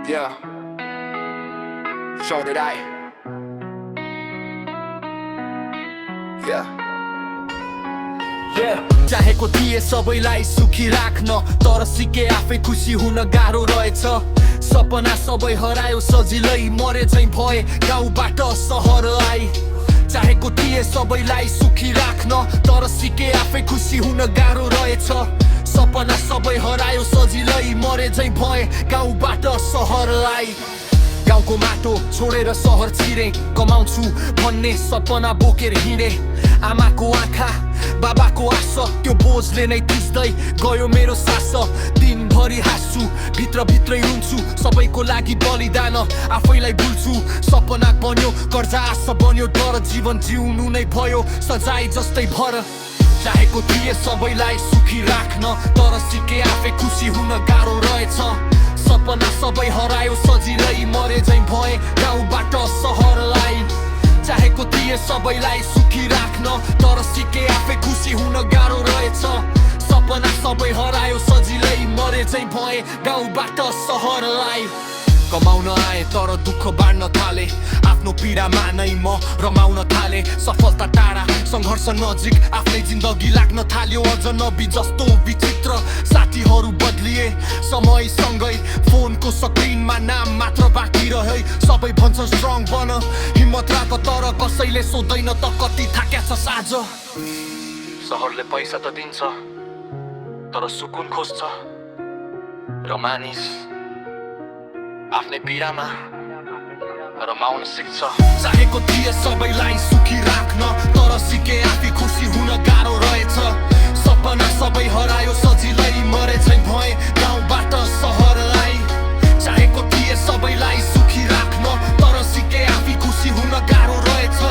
Yeah, so did I. Yeah. चाहेको थिए सबैलाई सुखी राख्न तर सिके आफै खुसी हुन गाह्रो रहेछ सपना सबै हरायो सजिलै मरे झै भए गाउँबाट सहर आई चाहेको थिए सबैलाई सुखी राख्न तर सिके आफै खुसी हुन गाह्रो रहेछ सपना सबै हरायो सजिलै मरे झै भए गाउँबाट सहर आई गाउँको माटो छोडेर सहर छिरे कमाउँछु भन्ने सपना बोकेर हिँडे आमाको आँखा बाबाको आशा त्यो बोझले नै थिच्दै गयो मेरो सास दिनभरि हाँस्छु भित्रभित्रै रुन्छु सबैको लागि बलिदान आफैलाई भुल्छु सपना बन्यो कर्जा आशा बन्यो डर जीवन जिउनु नै भयो सजाय जस्तै भर चाहेको थिए सबैलाई सुखी राख्न तर सिके आफै खुसी हुन गाह्रो रहेछ सपना सबै हरायो सजिलै मरे झै भए गाउँबाट सहर आई चाहेको थिए सबैलाई सुखी राख्न तर सिके आफै खुसी हुन गाह्रो रहेछ सपना सबै हरायो सजिलै मरे झै भए गाउँबाट सहर आई कमाउन आए तर दुःख बाँड्न थाले आफ्नो पीडामा नै म रमाउन थाले सफलता टाढा सङ्घर्ष नजिक आफ्नै जिन्दगी लाग्न थाल्यो अझ नबी जस्तो विचित्र साथीहरू बदलिए समयसँगै फोनको स्क्रिनमा नाम मात्र बाँकी रहे सबै भन्छ स्ट्रङ बन हिम्मत राख तर कसैले सोध्दैन त कति थाक्या छ साँझ सहरले पैसा त दिन्छ तर सुकुन खोज्छ र मानिस आफ्नै पीडामा रमाउन सिक्छ चाहेको थिए सबैलाई सुखी राख्न तर सिके आफै खुसी हुन गाह्रो रहेछ सपना सबै हरायो सजिलै मरे झै भए गाउँबाट सहर आई चाहेको थिए सबैलाई सुखी राख्न तर सिके आफै खुसी हुन गाह्रो रहेछ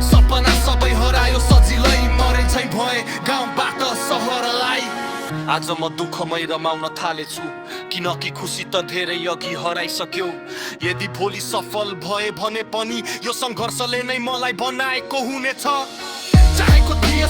सपना सबै हरायो सजिलै मरे झै भए गाउँबाट सहर आई आज म दुःखमै रमाउन थालेछु किनकि खुसी त धेरै अघि हराइसक्यो यदि भोलि सफल भए भने पनि यो सङ्घर्षले नै मलाई बनाएको हुनेछ चाहेको थिए